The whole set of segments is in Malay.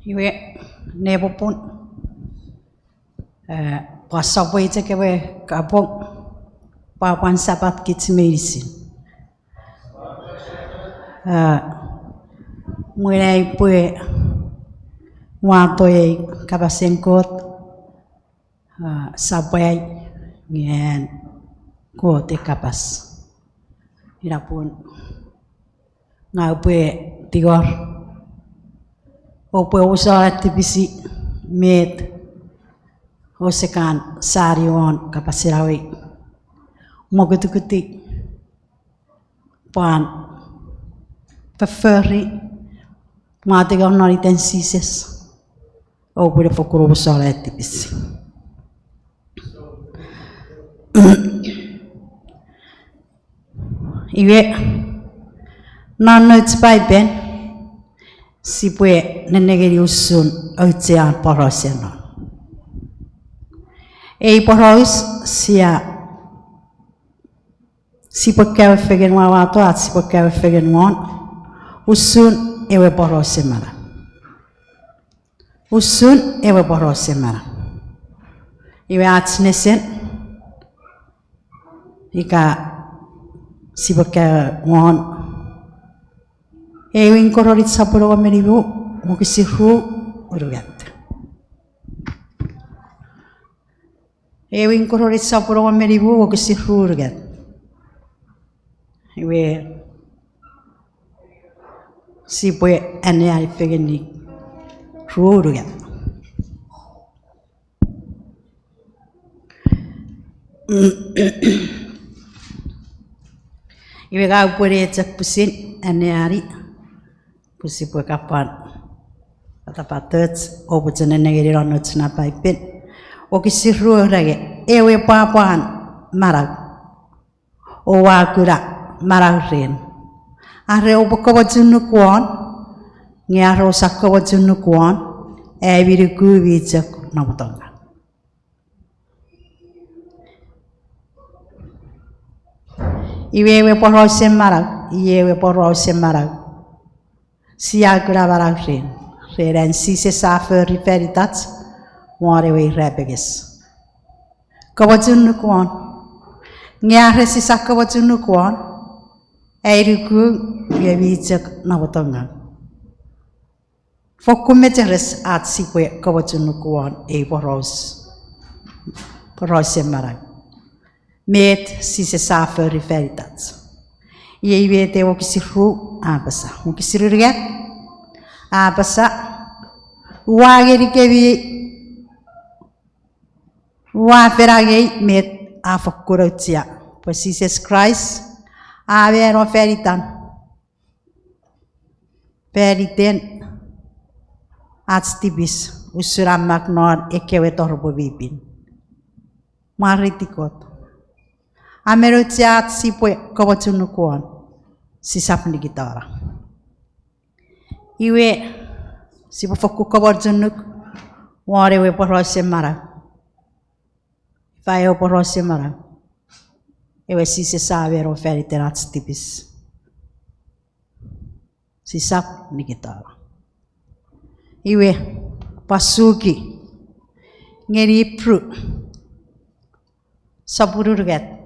Iwe nebo pun pasaway je kewe kapong papan sabat kits medicine. Mulai pue watoy kabasengkot sabay ngen kote kapas. Ira pun ngau pue tigor. Opo usaha tipisi met osekan sarion kapasirawi mogutukuti pan preferi matiga nori tensises opo de fokuro usaha tipisi iwe nanot spaiben si pue nenegeri usun ocean poroseno. Ei poros sia si può che fegen wawato at si può che fegen won usun ewe porosemara. Usun ewe porosemara. Iwe atsnesen ika si può che won ewe incorrorit saporo meribu mukisihu urugat. Ewe incorrorit saporo meribu mukisihu urugat. Ewe si puoi ane al pegeni urugat. Iwe kau pure cak pusin ane ari. Pusi pue kapan kata patets opo jene negeri rono jena paipin oki siru rage ewe papan marag o wakura marag ren are opo kawa junu kuon ngiaro sakawa junu kuon ewiru kuwi jak nabutonga iwewe porose marag iyewe porose marag sia gravar rin reren si se safer riferitats moare we rebeges kawajun kuan ngiare si sakawajun kuan eiruku yevijak nawatonga fokumeteres at sikwe kawajun kuan e poros marag met si se safer riferitats Iei vete o kisiru abasa, o kisirigat abasa, wageri kevi waferagei met afakurotia, pues Jesus Christ avero feriten atstibis usuramak nor ekewe torbo bibin, maritikot. Amerotiat si pue kawatunu kuan si sapni gitara. Iwe si pofoku kawatunu ware we porose mara. Fae o porose mara. Iwe si se savero feriterat tipis. Si sapni gitara. Iwe pasuki ngeri pru saburuget.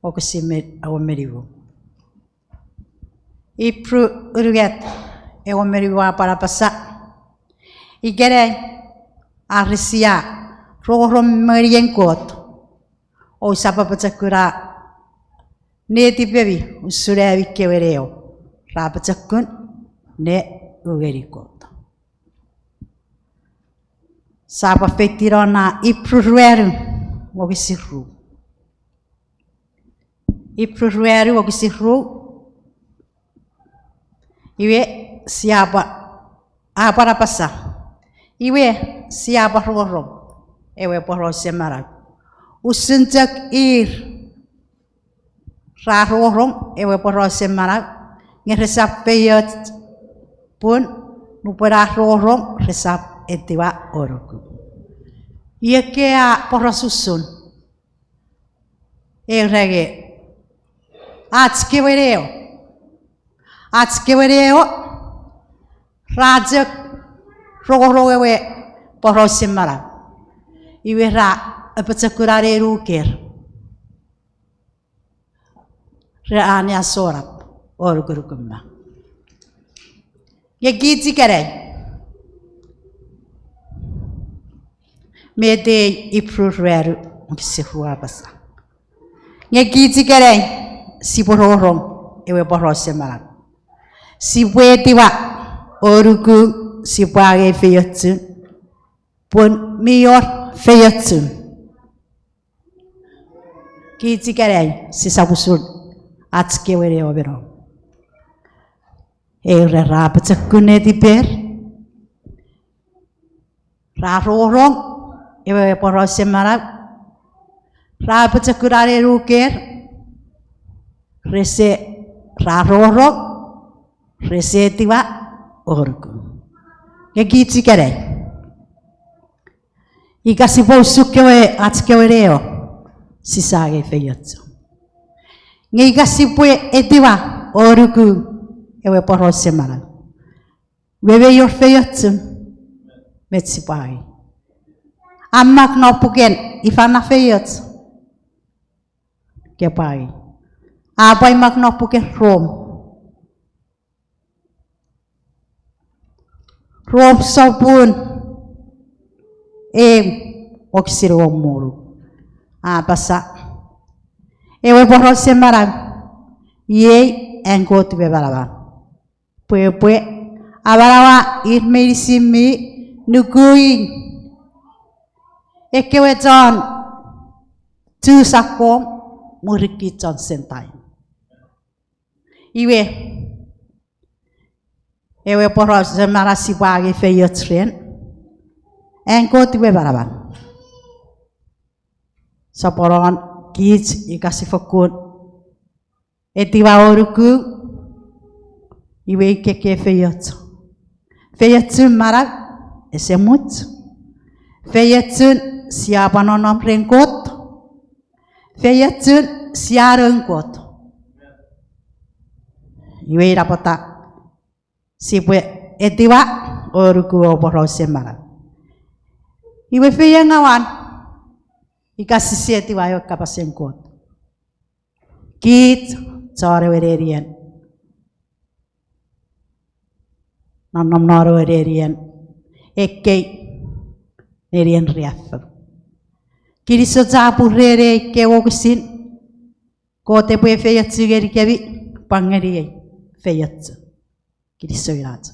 O kasimet awa meribu. Ipru uruget awa meribu para pasa. Igere arisia rohrom merienkot. O sapa pacakura neti bebi usurevi kewereo. Rapacakun ne ugerikot. Sapa fetirona ipru rueru o kisiru. Iprurueru o kisiru iwe siapa para pasa iwe siapa rohrom ewe porose marag usunjak rohrom ewe porose marag ngeresap peyot pun nupera rohrom resap etiwa oroku iya kea porosusun rege Atskewereo Rajak rogo we porosim mara. Iwe ra apatsakurare ruker. Ra ane asorap orugurugumma. Ye gizi kare. Mede iprurweru mkisihua basa. Ye gizi kare si pororong ewe porosim mara. Si wediwa orugu si pare feyotsu. Pun mior feyotsu. Gizi kare si sabusul atske were overo. Eure rapatsakkune di per. Rarorong ewe porose marab. Rapatsakurare ruker. Rese rarorong. Rese tiwa orgu. Ye gizi kare. Ika si pousukkewe atske wereo. Si sage feyotsu. Ika si pue etiwa orgu. Ewe porose mara. Wewe yor feyotsu. Metsi pai. Amak no puken. Ifana feyotsu. Ke pai. Apai mak no puken rom. Rom sopun. Oksiro muru. Pasa. Ewe porose mara. Ye engkot bebalaban. Pue abarawa irmerisimi nuguin. Ekewe John tu sakom muriki John sentai. Iwe ewe porose mara sibagi feyotren. Engkot bebalaban. Saporon kids ikasi fokun. Etiwa oruku. Iwe keke feyotsu. Feyotsu marag esemut. Feyotsu siapa nonom rengkot. Feyotsu siarengkot. Iwe rapota. Sipwe etiwa oruku oporose marag. Iwe feyengawan. Ikasisi etiwa yo kapasengkot. Kit sore wererian. Nanom noro wererian. Ekkei erian riaffa. Kiriso zapu rere ikke wokusin. Kote pue feyotsu geri kevi pangeri feyotsu. Kiriso iratsu.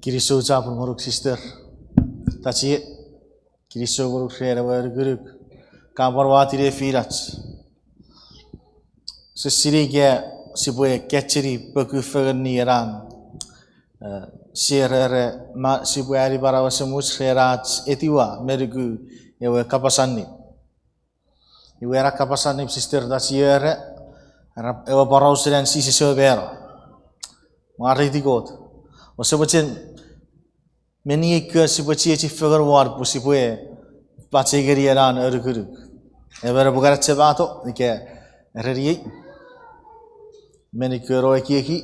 Kiriso zapun moruk sister. Tachi kiriso moruk share wer guruk. Kampar wati re firats. Sesiri ge sibue ketcheri beku ferni ran. Share ma sibue ari barawa semus ferats etiwa mergu ewe kapasani. Ewe ra kapasani sister tachi ere ewe barausiran sisi sobera. Mari digot. Osebacin meni ek sibaci figure war pusipue pacegeri eran erguruk. Ever bukarat sebato ike reri meni kero eki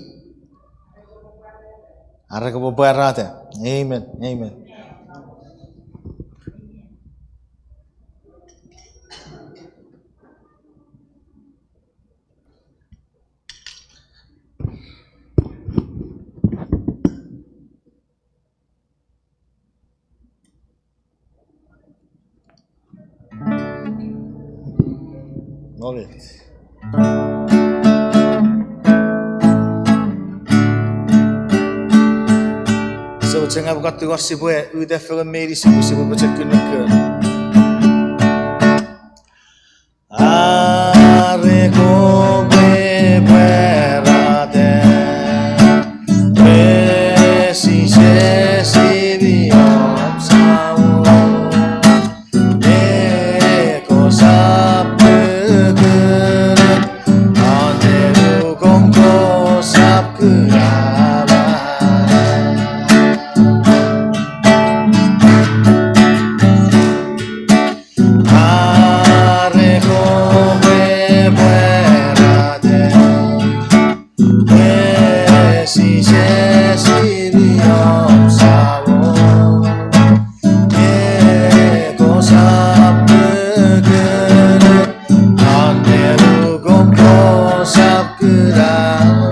araka bobarate. Amen. Amen. Knowledge. So cenga bukat tu gorsi boe udah film meri sibu baca kunuk. Are ko be berade si si biom sao e cosa 예시리 없사오 예고삽 그그릇 언내루고 고삽 그라와라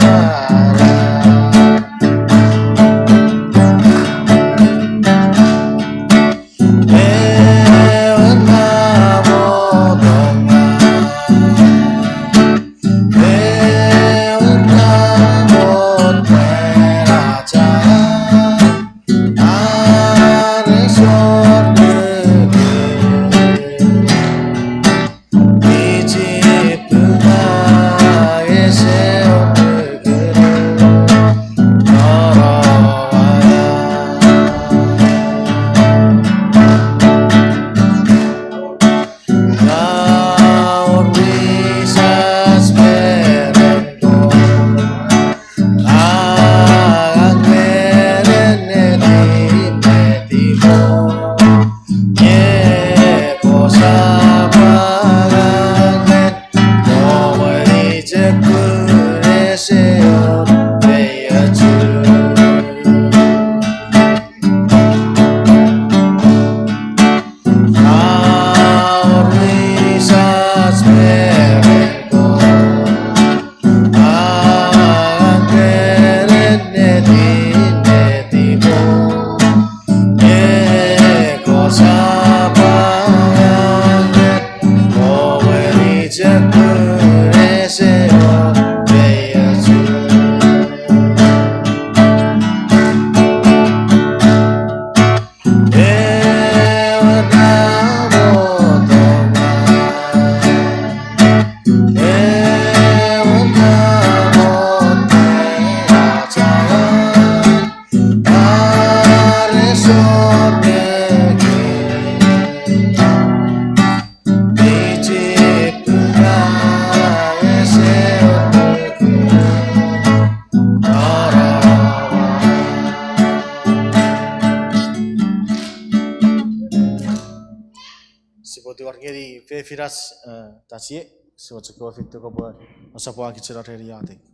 Firas tacie, so ceko fitu ko bo sa po ang kitsa reri ate.